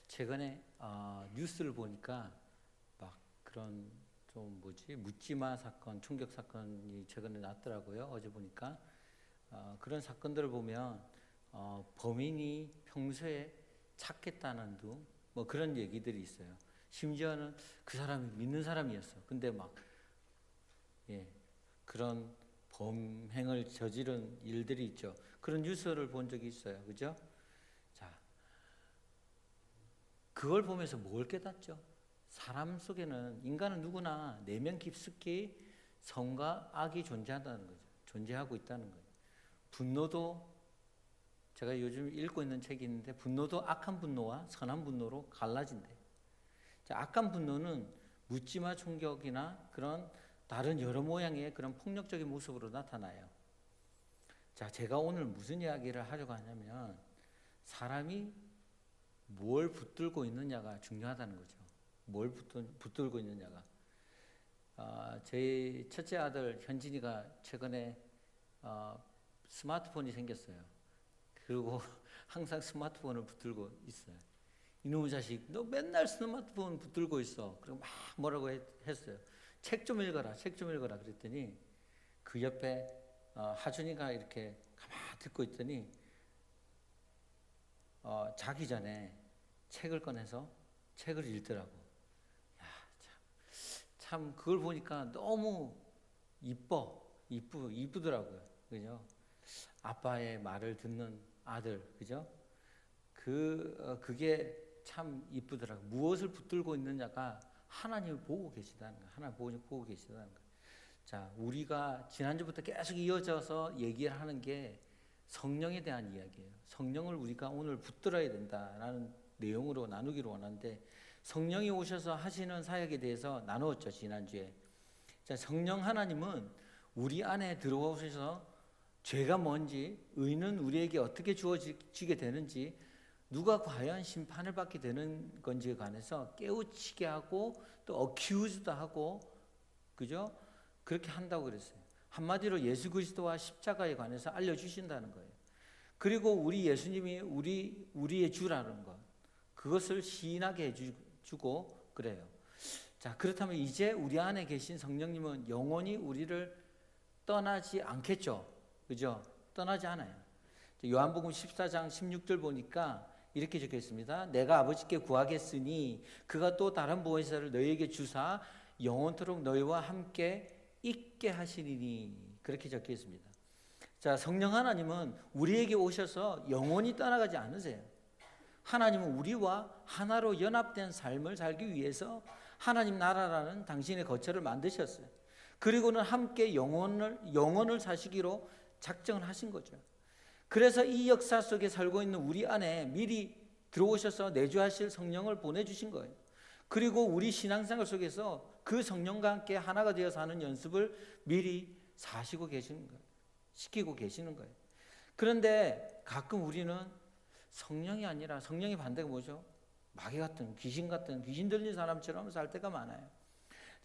최근에 뉴스를 보니까 막 그런 좀 묻지마 사건, 충격 사건이 최근에 났더라고요. 어제 보니까 그런 사건들을 보면 범인이 평소에 착했다는 둥 뭐 그런 얘기들이 있어요. 심지어는 그 사람이 믿는 사람이었어. 근데 막 그런 범행을 저지른 일들이 있죠. 그런 뉴스를 본 적이 있어요. 그죠? 자, 그걸 보면서 뭘 깨닫죠? 사람 속에는 인간은 누구나 내면 깊숙이 선과 악이 존재한다는 거죠. 존재하고 있다는 거예요. 분노도 제가 요즘 읽고 있는 책이 있는데 분노도 악한 분노와 선한 분노로 갈라진대요. 자, 악한 분노는 묻지마 충격이나 그런 다른 여러 모양의 그런 폭력적인 모습으로 나타나요. 자, 제가 오늘 무슨 이야기를 하려고 하냐면 사람이 뭘 붙들고 있느냐가 중요하다는 거죠. 뭘 붙들고 있느냐가. 저희 첫째 아들 현진이가 최근에 스마트폰이 생겼어요. 그리고 항상 스마트폰을 붙들고 있어요. 이놈의 자식, 너 맨날 스마트폰 붙들고 있어. 그리고 막 뭐라고 했어요. 책 좀 읽어라, 책 좀 읽어라. 그랬더니 그 옆에 하준이가 이렇게 가만히 듣고 있더니 자기 전에 책을 꺼내서 책을 읽더라고. 야, 참 그걸 보니까 너무 이쁘더라고요. 그죠? 아빠의 말을 듣는 아들, 그죠? 그게 참 이쁘더라고요. 무엇을 붙들고 있느냐가 하나님을 보고 계시다는 거예요. 하나님 보고 계시다는 거예요. 자, 우리가 지난주부터 계속 이어져서 얘기를 하는 게 성령에 대한 이야기예요. 성령을 우리가 오늘 붙들어야 된다라는 내용으로 나누기로 원하는데 성령이 오셔서 하시는 사역에 대해서 나누었죠, 지난주에. 자, 성령 하나님은 우리 안에 들어오셔서 죄가 뭔지, 의는 우리에게 어떻게 주어지게 되는지, 누가 과연 심판을 받게 되는 건지에 관해서 깨우치게 하고 또 어큐즈도 하고, 그죠? 그렇게 한다고 그랬어요. 한마디로 예수 그리스도와 십자가에 관해서 알려주신다는 거예요. 그리고 우리 예수님이 우리의 주라는 것, 그것을 시인하게 해주고 그래요. 자, 그렇다면 이제 우리 안에 계신 성령님은 영원히 우리를 떠나지 않겠죠. 그죠? 떠나지 않아요. 요한복음 14장 16절 보니까 이렇게 적혀 있습니다. 내가 아버지께 구하겠으니 그가 또 다른 보혜사를 너희에게 주사 영원토록 너희와 함께 있게 하시리니, 그렇게 적혀 있습니다. 자, 성령 하나님은 우리에게 오셔서 영원히 떠나가지 않으세요. 하나님은 우리와 하나로 연합된 삶을 살기 위해서 하나님 나라라는 당신의 거처를 만드셨어요. 그리고는 함께 영원을 사시기로 작정을 하신 거죠. 그래서 이 역사 속에 살고 있는 우리 안에 미리 들어오셔서 내주하실 성령을 보내주신 거예요. 그리고 우리 신앙생활 속에서 그 성령과 함께 하나가 되어 사는 연습을 미리 사시고 계시는 거예요. 시키고 계시는 거예요. 그런데 가끔 우리는 성령이 아니라 성령의 반대가 뭐죠? 마귀 같은, 귀신 같은, 귀신 들린 사람처럼 살 때가 많아요.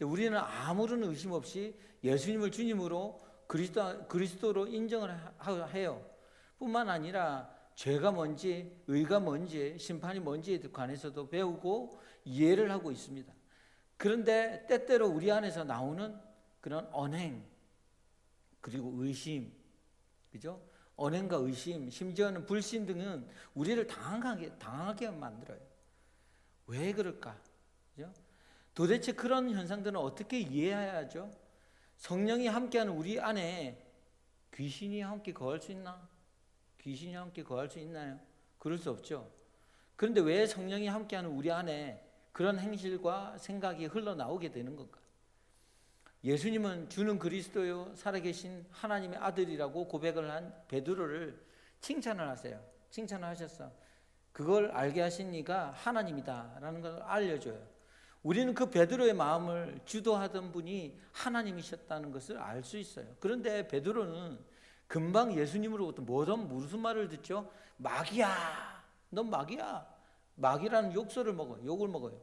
우리는 아무런 의심 없이 예수님을 주님으로 그리스도로 인정을 해요. 뿐만 아니라 죄가 뭔지, 의가 뭔지, 심판이 뭔지에 관해서도 배우고 이해를 하고 있습니다. 그런데 때때로 우리 안에서 나오는 그런 언행, 그리고 의심, 그죠? 언행과 의심, 심지어는 불신 등은 우리를 당하게 만들어요. 왜 그럴까? 그죠? 도대체 그런 현상들은 어떻게 이해해야 하죠? 성령이 함께하는 우리 안에 귀신이 함께 거할 수 있나? 귀신이 함께 거할 수 있나요? 그럴 수 없죠. 그런데 왜 성령이 함께하는 우리 안에 그런 행실과 생각이 흘러나오게 되는 건가? 예수님은 주는 그리스도요 살아계신 하나님의 아들이라고 고백을 한 베드로를 칭찬을 하세요. 칭찬을 하셨어. 그걸 알게 하신 이가 하나님이다라는 걸 알려줘요. 우리는 그 베드로의 마음을 주도하던 분이 하나님이셨다는 것을 알 수 있어요. 그런데 베드로는 금방 예수님으로부터 무슨 말을 듣죠? 마귀야, 넌 마귀야. 마귀라는 욕을 먹어요.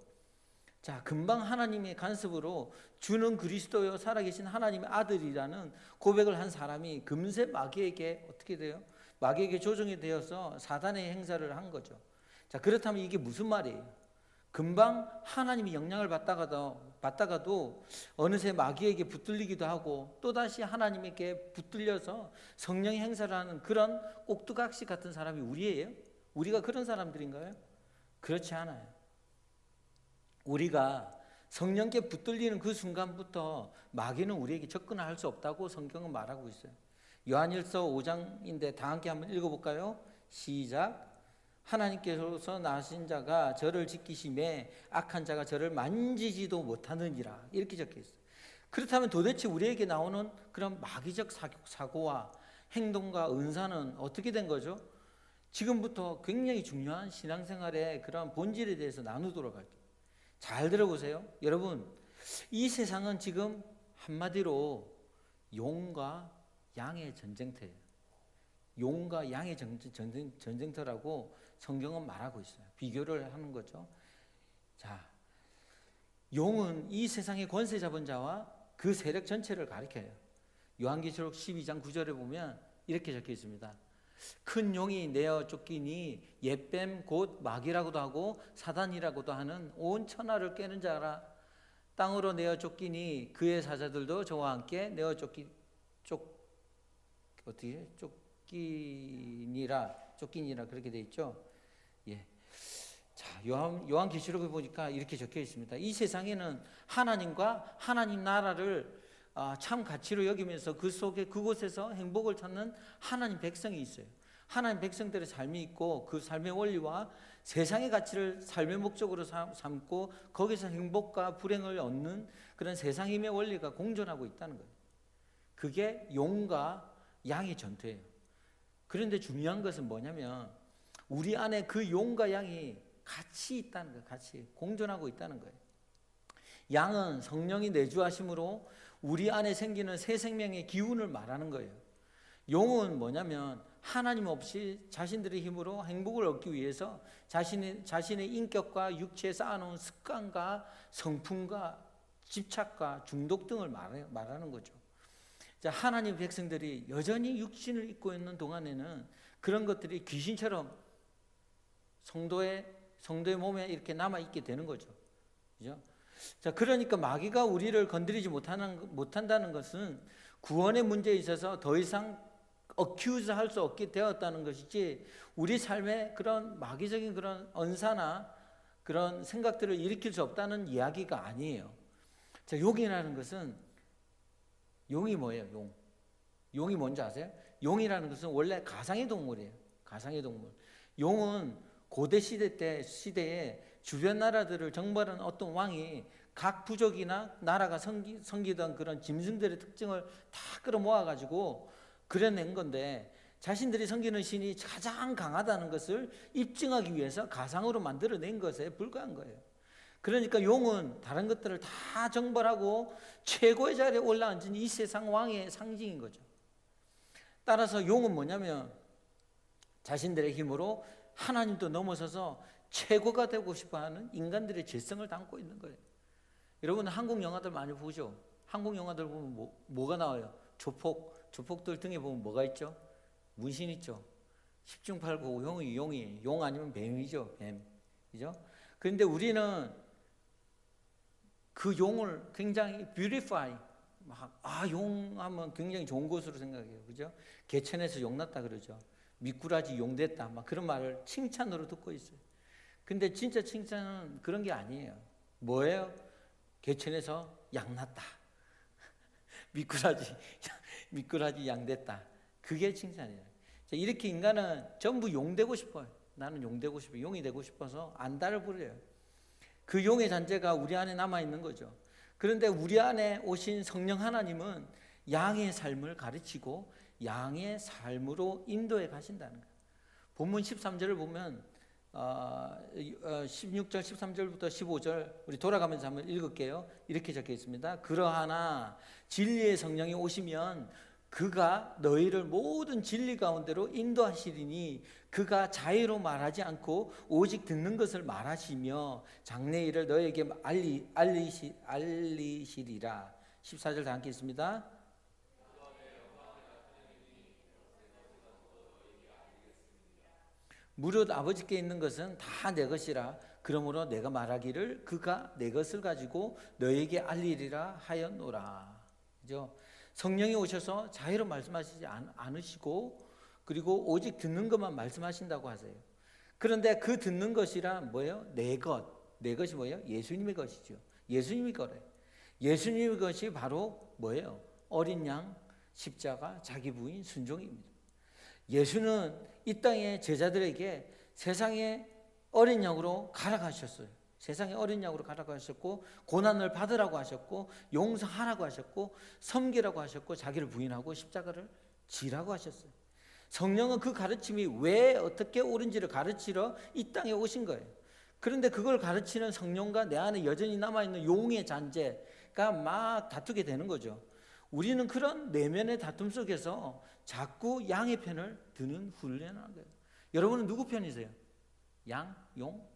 자, 금방 하나님의 간섭으로 주는 그리스도요 살아계신 하나님의 아들이라는 고백을 한 사람이 금세 마귀에게 어떻게 돼요? 마귀에게 조종이 되어서 사단의 행사를 한 거죠. 자, 그렇다면 이게 무슨 말이에요? 금방 하나님이 영향을 받다가도 어느새 마귀에게 붙들리기도 하고 또다시 하나님에게 붙들려서 성령의 행사를 하는 그런 꼭두각시 같은 사람이 우리예요? 우리가 그런 사람들인가요? 그렇지 않아요. 우리가 성령께 붙들리는 그 순간부터 마귀는 우리에게 접근할 수 없다고 성경은 말하고 있어요. 요한일서 5장인데 다 함께 한번 읽어볼까요? 시작. 하나님께서 낳으신 자가 저를 지키심에 악한 자가 저를 만지지도 못하느니라, 이렇게 적혀 있어요. 그렇다면 도대체 우리에게 나오는 그런 마귀적 사고와 행동과 은사는 어떻게 된 거죠? 지금부터 굉장히 중요한 신앙생활의 그런 본질에 대해서 나누도록 할게요. 잘 들어보세요. 여러분, 이 세상은 지금 한마디로 용과 양의 전쟁터예요. 용과 양의 전쟁터라고 성경은 말하고 있어요. 비교를 하는 거죠. 자, 용은 이 세상의 권세 잡은 자와 그 세력 전체를 가리켜요. 요한계시록 12장 9절에 보면 이렇게 적혀 있습니다. 큰 용이 내어 쫓기니 옛뱀 곧 마귀라고도 하고 사단이라고도 하는 온 천하를 꿰는 자라. 땅으로 내어 쫓기니 그의 사자들도 저와 함께 내어 쫓기니라 그렇게 돼 있죠. 예. 자, 요한계시록에 보니까 이렇게 적혀 있습니다. 이 세상에는 하나님과 하나님 나라를 참 가치로 여기면서 그 속에 그곳에서 행복을 찾는 하나님 백성이 있어요. 하나님 백성들의 삶이 있고 그 삶의 원리와 세상의 가치를 삶의 목적으로 삼고 거기서 행복과 불행을 얻는 그런 세상 힘의 원리가 공존하고 있다는 거예요. 그게 용과 양의 전투예요. 그런데 중요한 것은 뭐냐면 우리 안에 그 용과 양이 같이 있다는 거예요. 같이 공존하고 있다는 거예요. 양은 성령이 내주하심으로 우리 안에 생기는 새 생명의 기운을 말하는 거예요. 용은 뭐냐면 하나님 없이 자신들의 힘으로 행복을 얻기 위해서 자신의 인격과 육체에 쌓아놓은 습관과 성품과 집착과 중독 등을 말하는 거죠. 자, 하나님 백성들이 여전히 육신을 입고 있는 동안에는 그런 것들이 귀신처럼 성도의 몸에 이렇게 남아있게 되는 거죠. 그죠? 자, 그러니까 마귀가 우리를 건드리지 못한다는 것은 구원의 문제에 있어서 더 이상 어큐즈 할 수 없게 되었다는 것이지 우리 삶에 그런 마귀적인 그런 언사나 그런 생각들을 일으킬 수 없다는 이야기가 아니에요. 자, 용이라는 것은 용이 뭐예요? 용이 뭔지 아세요? 용이라는 것은 원래 가상의 동물이에요. 가상의 동물. 용은 고대 시대에 주변 나라들을 정벌한 어떤 왕이 각 부족이나 나라가 섬기던 그런 짐승들의 특징을 다 끌어모아 가지고 그려낸 건데 자신들이 섬기는 신이 가장 강하다는 것을 입증하기 위해서 가상으로 만들어낸 것에 불과한 거예요. 그러니까 용은 다른 것들을 다 정벌하고 최고의 자리에 올라앉은 이 세상 왕의 상징인 거죠. 따라서 용은 뭐냐면 자신들의 힘으로 하나님도 넘어서서 최고가 되고 싶어하는 인간들의 죄성을 담고 있는 거예요. 여러분 한국 영화들 많이 보죠? 한국 영화들 보면 뭐가 나와요? 조폭들 등에 보면 뭐가 있죠? 문신 있죠. 10중 8구 용 아니면 뱀이죠. 뱀. 그죠? 그런데 우리는 그 용을 굉장히 beautify, 용 하면 굉장히 좋은 것으로 생각해요. 그죠? 개천에서 용 났다 그러죠. 미꾸라지 용 됐다. 막 그런 말을 칭찬으로 듣고 있어요. 근데 진짜 칭찬은 그런 게 아니에요. 뭐예요? 개천에서 양 났다. 미꾸라지 양 됐다. 그게 칭찬이에요. 이렇게 인간은 전부 용 되고 싶어요. 나는 용 되고 싶어. 용이 되고 싶어서 안달을 부려요. 그 용의 잔재가 우리 안에 남아있는 거죠. 그런데 우리 안에 오신 성령 하나님은 양의 삶을 가르치고 양의 삶으로 인도해 가신다는 거예요. 본문 13절을 보면 16절 13절부터 15절 우리 돌아가면서 한번 읽을게요. 이렇게 적혀 있습니다. 그러하나 진리의 성령이 오시면 그가 너희를 모든 진리 가운데로 인도하시리니 그가 자의로 말하지 않고 오직 듣는 것을 말하시며 장래일을 너희에게 알리시리라. 14절 다 함께 있습니다. 무릇 아버지께 있는 것은 다 내 것이라. 그러므로 내가 말하기를 그가 내 것을 가지고 너에게 알리리라 하였노라. 그죠? 성령이 오셔서 자유로 말씀하시지 않으시고 그리고 오직 듣는 것만 말씀하신다고 하세요. 그런데 그 듣는 것이라 뭐예요? 내 것. 내 것이 뭐예요? 예수님의 것이죠. 예수님이 거래. 예수님의 것이 바로 뭐예요? 어린 양, 십자가, 자기 부인, 순종입니다. 예수는 이 땅의 제자들에게 세상의 어린 양으로 갈아가셨어요. 세상의 어린 양으로 갈아가셨고 고난을 받으라고 하셨고 용서하라고 하셨고 섬기라고 하셨고 자기를 부인하고 십자가를 지라고 하셨어요. 성령은 그 가르침이 왜 어떻게 옳은지를 가르치러 이 땅에 오신 거예요. 그런데 그걸 가르치는 성령과 내 안에 여전히 남아있는 용의 잔재가 막 다투게 되는 거죠. 우리는 그런 내면의 다툼 속에서 자꾸 양의 편을 드는 훈련을 하는 거예요. 여러분은 누구 편이세요? 양? 용?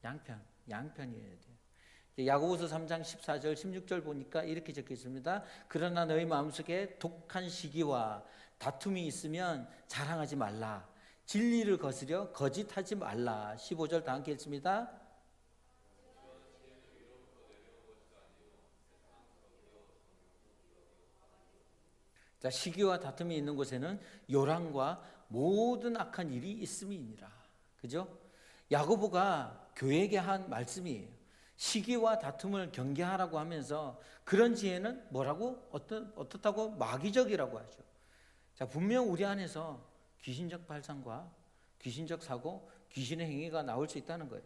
양편. 양편이어야 돼요. 야고보서 3장 14절 16절 보니까 이렇게 적혀 있습니다. 그러나 너희 마음속에 독한 시기와 다툼이 있으면 자랑하지 말라. 진리를 거스려 거짓하지 말라. 15절 다 함께 읽습니다. 자, 시기와 다툼이 있는 곳에는 요란과 모든 악한 일이 있음이니라. 그죠? 야고보가 교회에게 한 말씀이에요. 시기와 다툼을 경계하라고 하면서 그런 지혜는 뭐라고? 어떻다고? 마귀적이라고 하죠. 자, 분명 우리 안에서 귀신적 발상과 귀신적 사고, 귀신의 행위가 나올 수 있다는 거예요.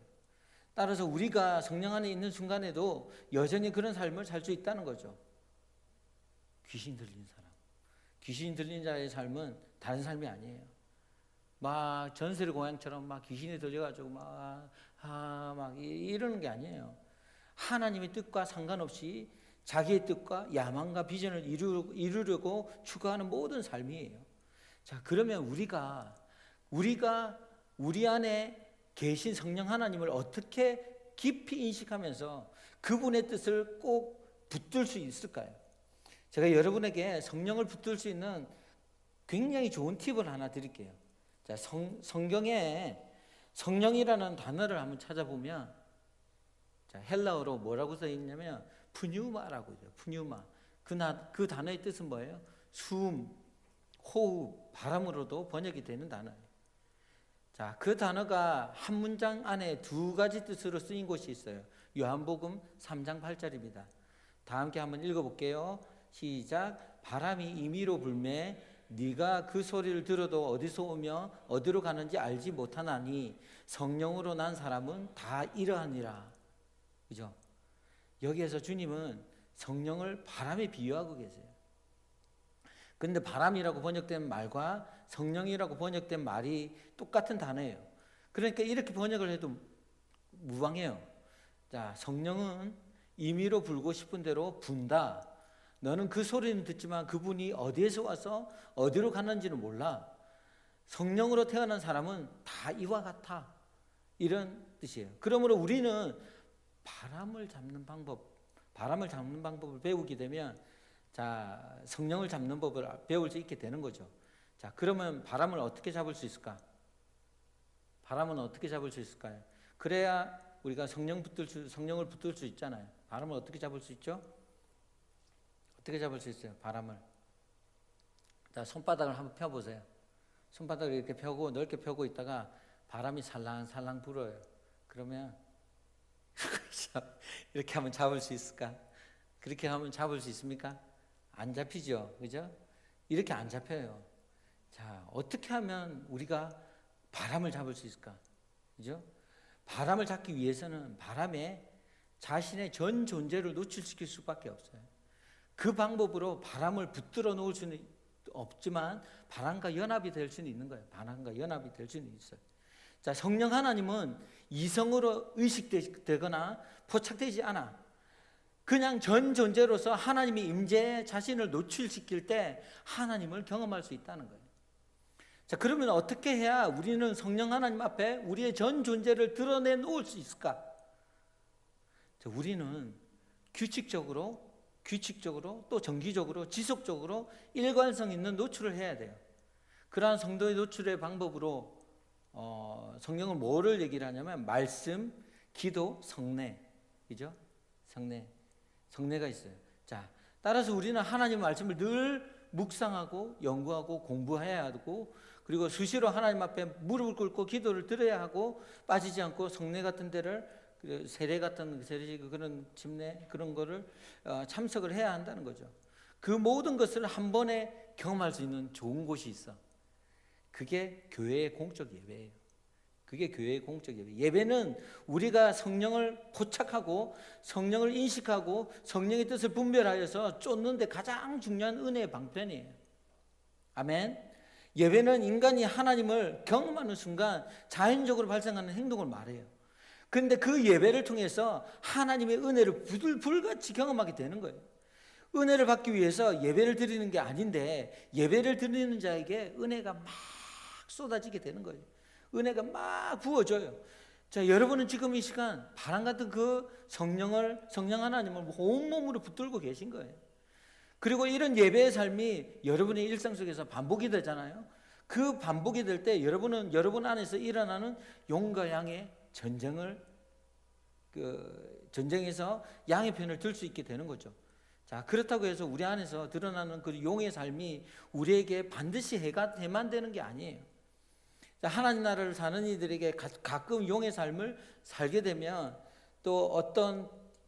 따라서 우리가 성령 안에 있는 순간에도 여전히 그런 삶을 살 수 있다는 거죠. 귀신 들린 사람. 귀신 들린 자의 삶은 다른 삶이 아니에요. 막 전세를 고향처럼 막 귀신이 들려가지고 막 이러는 게 아니에요. 하나님의 뜻과 상관없이 자기의 뜻과 야망과 비전을 이루려고 추구하는 모든 삶이에요. 자, 그러면 우리가 우리 안에 계신 성령 하나님을 어떻게 깊이 인식하면서 그분의 뜻을 꼭 붙들 수 있을까요? 제가 여러분에게 성령을 붙들 수 있는 굉장히 좋은 팁을 하나 드릴게요. 자, 성경에 성령이라는 단어를 한번 찾아보면 자, 헬라어로 뭐라고 써 있냐면 푸뉴마라고 해요. 푸뉴마. 그 단어의 뜻은 뭐예요? 숨, 호흡, 바람으로도 번역이 되는 단어예요. 자, 그 단어가 한 문장 안에 두 가지 뜻으로 쓰인 곳이 있어요. 요한복음 3장 8절입니다. 다 함께 한번 읽어볼게요. 시작. 바람이 임의로 불매 네가 그 소리를 들어도 어디서 오며 어디로 가는지 알지 못하나니 성령으로 난 사람은 다 이러하니라. 그죠? 여기에서 주님은 성령을 바람에 비유하고 계세요. 그런데 바람이라고 번역된 말과 성령이라고 번역된 말이 똑같은 단어예요. 그러니까 이렇게 번역을 해도 무방해요. 자, 성령은 임의로 불고 싶은 대로 분다. 너는 그 소리는 듣지만 그분이 어디에서 와서 어디로 가는지는 몰라. 성령으로 태어난 사람은 다 이와 같아. 이런 뜻이에요. 그러므로 우리는 바람을 잡는 방법을 배우게 되면 자, 성령을 잡는 법을 배울 수 있게 되는 거죠. 자, 그러면 바람을 어떻게 잡을 수 있을까? 바람은 어떻게 잡을 수 있을까요? 그래야 우리가 성령을 붙들 수 있잖아요. 바람을 어떻게 잡을 수 있죠? 어떻게 잡을 수 있어요? 바람을. 자, 손바닥을 한번 펴보세요. 손바닥을 이렇게 펴고 넓게 펴고 있다가 바람이 살랑살랑 불어요. 그러면 이렇게 하면 잡을 수 있을까? 그렇게 하면 잡을 수 있습니까? 안 잡히죠. 그죠? 이렇게 안 잡혀요. 자, 어떻게 하면 우리가 바람을 잡을 수 있을까? 그죠? 바람을 잡기 위해서는 바람에 자신의 전 존재를 노출시킬 수밖에 없어요. 그 방법으로 바람을 붙들어 놓을 수는 없지만 바람과 연합이 될 수는 있는 거예요. 바람과 연합이 될 수는 있어요. 자, 성령 하나님은 이성으로 의식되거나 포착되지 않아. 그냥 전 존재로서 하나님의 임재에 자신을 노출시킬 때 하나님을 경험할 수 있다는 거예요. 자, 그러면 어떻게 해야 우리는 성령 하나님 앞에 우리의 전 존재를 드러내 놓을 수 있을까? 자, 우리는 규칙적으로 또 정기적으로 지속적으로 일관성 있는 노출을 해야 돼요. 그러한 성도의 노출의 방법으로 성경은 뭐를 얘기를 하냐면 말씀, 기도, 성례, 그죠? 성례가 있어요. 자, 따라서 우리는 하나님 말씀을 늘 묵상하고 연구하고 공부해야 하고, 그리고 수시로 하나님 앞에 무릎을 꿇고 기도를 드려야 하고, 빠지지 않고 성례 같은 데를, 세례 같은 세례식 그런 침례 그런 거를 참석을 해야 한다는 거죠. 그 모든 것을 한 번에 경험할 수 있는 좋은 곳이 있어. 그게 교회의 공적 예배예요. 그게 교회의 공적 예배. 예배는 우리가 성령을 포착하고 성령을 인식하고 성령의 뜻을 분별하여서 쫓는데 가장 중요한 은혜의 방편이에요. 아멘. 예배는 인간이 하나님을 경험하는 순간 자연적으로 발생하는 행동을 말해요. 그런데 그 예배를 통해서 하나님의 은혜를 불같이 경험하게 되는 거예요. 은혜를 받기 위해서 예배를 드리는 게 아닌데, 예배를 드리는 자에게 은혜가 막 쏟아지게 되는 거예요. 은혜가 막 부어져요. 자, 여러분은 지금 이 시간 바람 같은 그 성령 하나님을 온몸으로 붙들고 계신 거예요. 그리고 이런 예배의 삶이 여러분의 일상 속에서 반복이 되잖아요. 그 반복이 될 때 여러분은 여러분 안에서 일어나는 용과 양의 전쟁에서 양의 편을 들 수 있게 되는 거죠. 자, 그렇다고 해서 우리 안에서 드러나는 그 용의 삶이 우리에게 반드시 해만 되는 게 아니에요. 자, 하나님 나라를 사는 이들에게 가끔 용의 삶을 살게 되면 또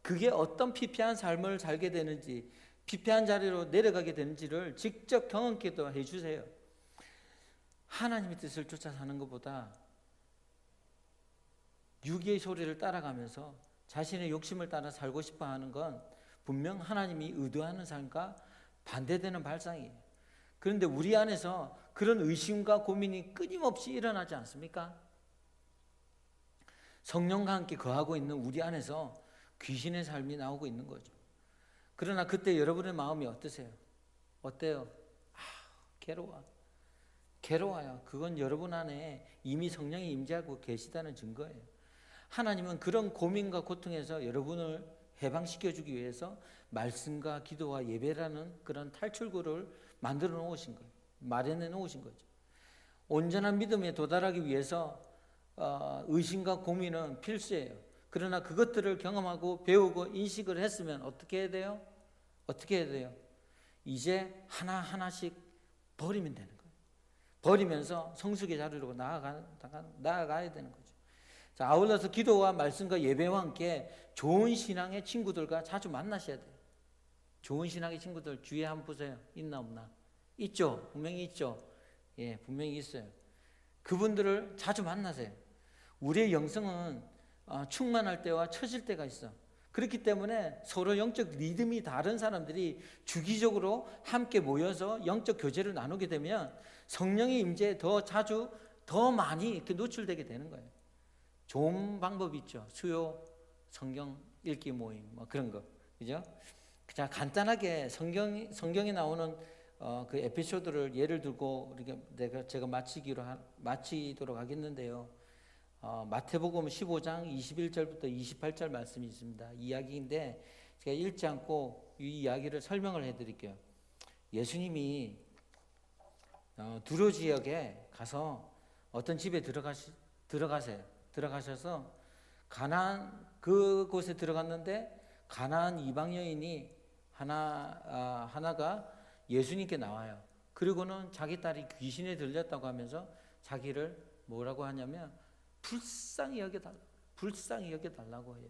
그게 어떤 피폐한 삶을 살게 되는지, 피폐한 자리로 내려가게 되는지를 직접 경험케도 해주세요. 하나님의 뜻을 쫓아 사는 것보다 육의 소리를 따라가면서 자신의 욕심을 따라 살고 싶어 하는 건 분명 하나님이 의도하는 삶과 반대되는 발상이에요. 그런데 우리 안에서 그런 의심과 고민이 끊임없이 일어나지 않습니까? 성령과 함께 거하고 있는 우리 안에서 귀신의 삶이 나오고 있는 거죠. 그러나 그때 여러분의 마음이 어떠세요? 어때요? 괴로워요. 그건 여러분 안에 이미 성령이 임재하고 계시다는 증거예요. 하나님은 그런 고민과 고통에서 여러분을 해방시켜주기 위해서 말씀과 기도와 예배라는 그런 탈출구를 만들어 놓으신 거예요. 마련해 놓으신 거죠. 온전한 믿음에 도달하기 위해서 의심과 고민은 필수예요. 그러나 그것들을 경험하고 배우고 인식을 했으면 어떻게 해야 돼요? 이제 하나하나씩 버리면 되는 거예요. 버리면서 성숙의 자리로 나아가야 되는 거죠. 자, 아울러서 기도와 말씀과 예배와 함께 좋은 신앙의 친구들과 자주 만나셔야 돼요. 좋은 신앙의 친구들 주위에 한번 보세요. 있나 없나? 있죠. 분명히 있죠. 예, 분명히 있어요. 그분들을 자주 만나세요. 우리의 영성은 충만할 때와 처질 때가 있어. 그렇기 때문에 서로 영적 리듬이 다른 사람들이 주기적으로 함께 모여서 영적 교제를 나누게 되면 성령의 임재에 더 자주 더 많이 이렇게 노출되게 되는 거예요. 좋은 방법이 있죠. 수요 성경 읽기 모임 뭐 그런 거, 그죠? 자, 간단하게 성경에 나오는 그 에피소드를 예를 들고 제가 마치도록 하겠는데요. 마태복음 15장 21절부터 28절 말씀이 있습니다. 이야기인데 제가 읽지 않고 이 이야기를 설명을 해드릴게요. 예수님이 두로 지역에 가서 어떤 집에 들어가셔서 가나안 그곳에 들어갔는데 가나안 이방 여인이 하나가 예수님께 나와요. 그리고는 자기 딸이 귀신에 들렸다고 하면서 자기를 뭐라고 하냐면 불쌍히 여겨달라고 해요.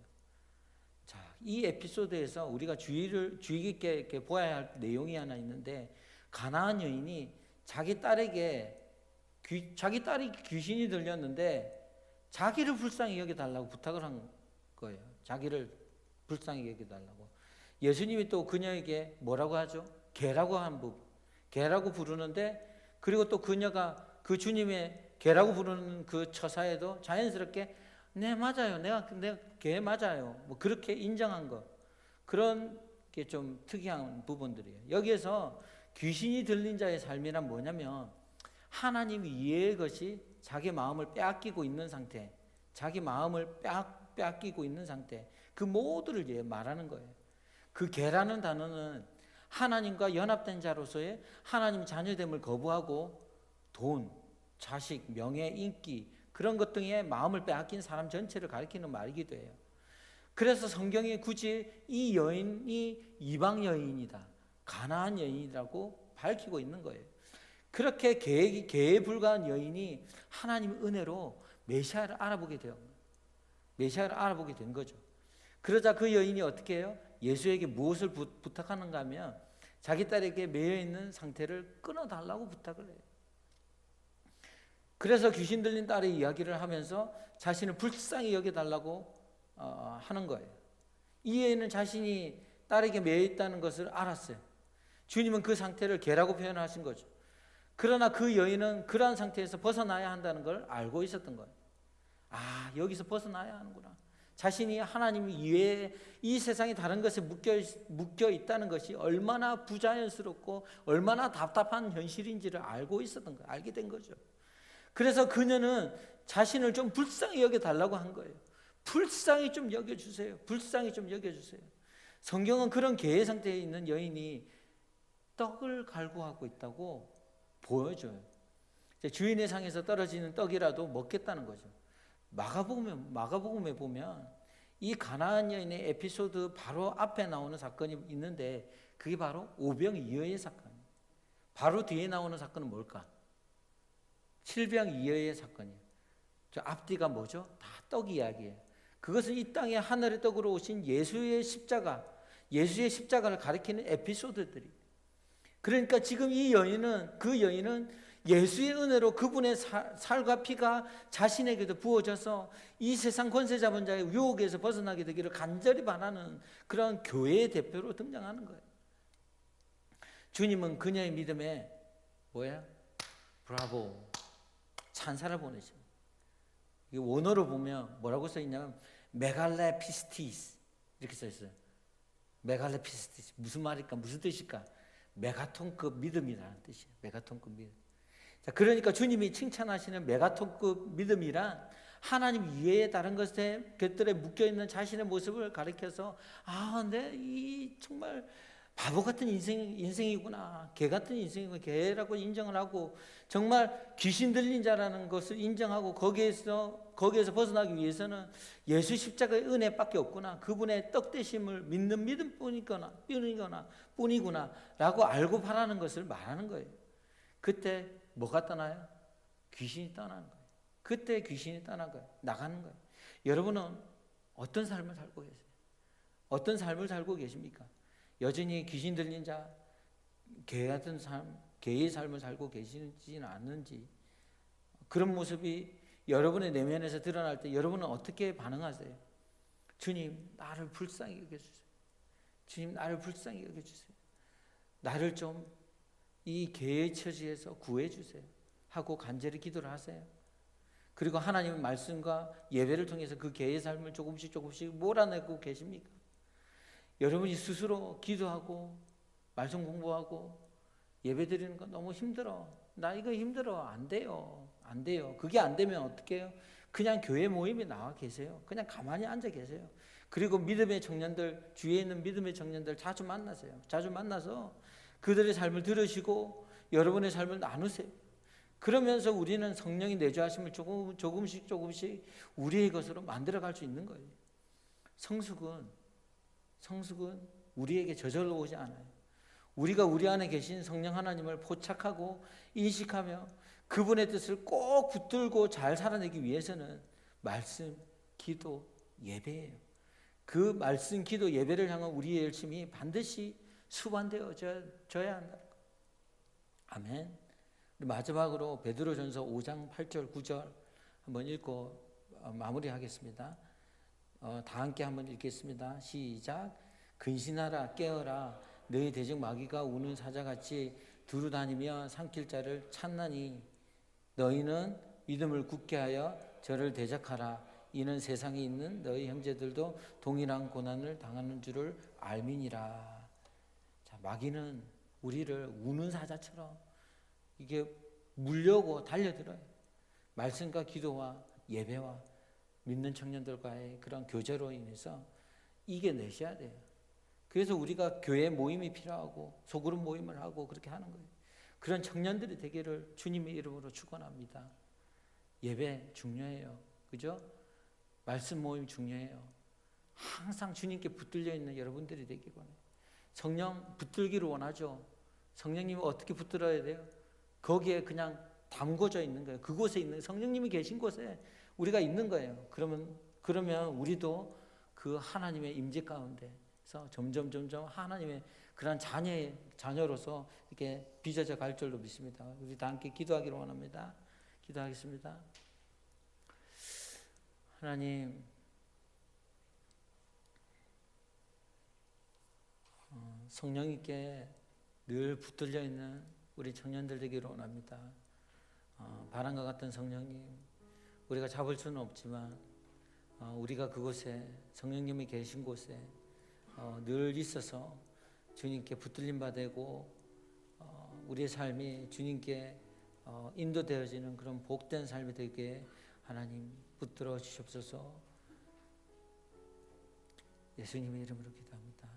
자, 이 에피소드에서 우리가 주의 깊게 이렇게 보아야 할 내용이 하나 있는데, 가나안 여인이 자기 딸이 귀신이 들렸는데 자기를 불쌍히 여겨달라고 부탁을 한 거예요. 자기를 불쌍히 여겨달라고. 예수님이 또 그녀에게 뭐라고 하죠? 개라고 부르는데, 그리고 또 그녀가 그 주님의 개라고 부르는 그 처사에도 자연스럽게 네 맞아요, 내가 개 맞아요, 뭐 그렇게 인정한 거, 그런 게 좀 특이한 부분들이에요. 여기에서 귀신이 들린 자의 삶이란 뭐냐면 하나님 이외의 것이 자기 마음을 빼앗기고 있는 상태, 그 모두를 말하는 거예요. 그 개라는 단어는 하나님과 연합된 자로서의 하나님 자녀됨을 거부하고 돈, 자식, 명예, 인기 그런 것 등에 마음을 빼앗긴 사람 전체를 가리키는 말이기도 해요. 그래서 성경이 굳이 이 여인이 이방 여인이다, 가나안 여인이라고 밝히고 있는 거예요. 그렇게 계에 불과한 여인이 하나님의 은혜로 메시아를 알아보게 되어 메시아를 알아보게 된 거죠. 그러자 그 여인이 어떻게 해요? 예수에게 무엇을 부탁하는가 하면 자기 딸에게 매여 있는 상태를 끊어달라고 부탁을 해요. 그래서 귀신 들린 딸의 이야기를 하면서 자신을 불쌍히 여겨달라고 하는 거예요. 이 여인은 자신이 딸에게 매여 있다는 것을 알았어요. 주님은 그 상태를 개라고 표현하신 거죠. 그러나 그 여인은 그러한 상태에서 벗어나야 한다는 걸 알고 있었던 거예요. 아, 여기서 벗어나야 하는구나. 자신이 하나님 이외에 이 세상에 다른 것에 묶여 있다는 것이 얼마나 부자연스럽고 얼마나 답답한 현실인지를 알고 있었던 거예요. 알게 된 거죠. 그래서 그녀는 자신을 좀 불쌍히 여겨달라고 한 거예요. 불쌍히 좀 여겨주세요. 불쌍히 좀 여겨주세요. 성경은 그런 개의 상태에 있는 여인이 떡을 갈구하고 있다고 보여줘요. 주인의 상에서 떨어지는 떡이라도 먹겠다는 거죠. 마가복음에 보면 이 가나안 여인의 에피소드 바로 앞에 나오는 사건이 있는데 그게 바로 오병이어의 사건이에요. 바로 뒤에 나오는 사건은 뭘까? 칠병이어의 사건이에요. 저 앞뒤가 뭐죠? 다 떡 이야기예요. 그것은 이 땅에 하늘의 떡으로 오신 예수의 십자가를 가리키는 에피소드들이. 그러니까 지금 그 여인은 예수의 은혜로 그분의 살과 피가 자신에게도 부어져서 이 세상 권세 잡은 자의 유혹에서 벗어나게 되기를 간절히 바라는 그런 교회의 대표로 등장하는 거예요. 주님은 그녀의 믿음에 브라보, 찬사를 보내십니다. 원어로 보면 뭐라고 써 있냐면 메갈레피스티스 이렇게 써 있어요. 메갈레피스티스 무슨 말일까? 무슨 뜻일까? 메가톤급 믿음이라는 뜻이에요. 메가톤급 믿음. 자, 그러니까 주님이 칭찬하시는 메가톤급 믿음이란 하나님 이외에 다른 것들에 묶여있는 자신의 모습을 가리켜서 근데 이 정말 바보 같은 인생이구나, 개 같은 인생이구나, 개라고 인정을 하고 정말 귀신 들린 자라는 것을 인정하고 거기에서 벗어나기 위해서는 예수 십자가의 은혜밖에 없구나, 그분의 떡 되심을 믿는 믿음뿐이구나 라고 알고 바라는 것을 말하는 거예요. 그때 뭐가 떠나요? 귀신이 떠나는 거예요. 그때 귀신이 떠난 거예요. 나가는 거예요. 여러분은 어떤 삶을 살고 계세요? 어떤 삶을 살고 계십니까? 여전히 귀신 들린 자, 개 같은 삶, 개의 삶을 살고 계시지는 않는지, 그런 모습이 여러분의 내면에서 드러날 때 여러분은 어떻게 반응하세요? 주님, 나를 불쌍히 여겨주세요. 주님, 나를 불쌍히 여겨주세요. 나를 좀 이 개의 처지에서 구해주세요 하고 간절히 기도를 하세요. 그리고 하나님의 말씀과 예배를 통해서 그 개의 삶을 조금씩 몰아내고 계십니까? 여러분이 스스로 기도하고 말씀 공부하고 예배 드리는 거 너무 힘들어, 나 이거 힘들어, 안 돼요. 그게 안 되면 어떻게 해요? 그냥 교회 모임에 나와 계세요. 그냥 가만히 앉아 계세요. 그리고 믿음의 청년들, 주위에 있는 믿음의 청년들 자주 만나세요. 자주 만나서 그들의 삶을 들으시고 여러분의 삶을 나누세요. 그러면서 우리는 성령이 내주하심을 조금씩 우리의 것으로 만들어갈 수 있는 거예요. 성숙은 우리에게 저절로 오지 않아요. 우리가 우리 안에 계신 성령 하나님을 포착하고 인식하며 그분의 뜻을 꼭 붙들고 잘 살아내기 위해서는 말씀, 기도, 예배예요. 그 말씀, 기도, 예배를 향한 우리의 열심이 반드시 수반되어져야 한다. 아멘. 마지막으로 베드로전서 5장 8절 9절 한번 읽고 마무리하겠습니다. 다 함께 한번 읽겠습니다. 시작. 근신하라, 깨어라. 너희 대적 마귀가 우는 사자같이 두루다니며 삼킬 자를 찾나니 너희는 믿음을 굳게 하여 저를 대적하라. 이는 세상에 있는 너희 형제들도 동일한 고난을 당하는 줄을 알미니라. 자, 마귀는 우리를 우는 사자처럼 이게 물려고 달려들어요. 말씀과 기도와 예배와 믿는 청년들과의 그런 교제로 인해서 이겨내셔야 돼요. 그래서 우리가 교회 모임이 필요하고 소그룹 모임을 하고 그렇게 하는 거예요. 그런 청년들이 되기를 주님의 이름으로 축원합니다. 예배 중요해요. 그죠? 말씀 모임 중요해요. 항상 주님께 붙들려 있는 여러분들이 되길 원해요. 성령 붙들기를 원하죠. 성령님이 어떻게 붙들어야 돼요? 거기에 그냥 담궈져 있는 거예요. 그곳에 있는 성령님이 계신 곳에 우리가 있는 거예요. 그러면 우리도 그 하나님의 임재 가운데서 점점 하나님의 그런 자녀로서 이렇게 빚어져 갈 줄로 믿습니다. 우리 다 함께 기도하기를 원합니다. 기도하겠습니다. 하나님, 성령님께 늘 붙들려 있는 우리 청년들 되기를 원합니다. 바람과 같은 성령님, 우리가 잡을 수는 없지만 우리가 그곳에 성령님이 계신 곳에 늘 있어서 주님께 붙들림 받고 우리의 삶이 주님께 인도되어지는 그런 복된 삶이 되게 하나님 붙들어 주시옵소서. 예수님의 이름으로 기도합니다.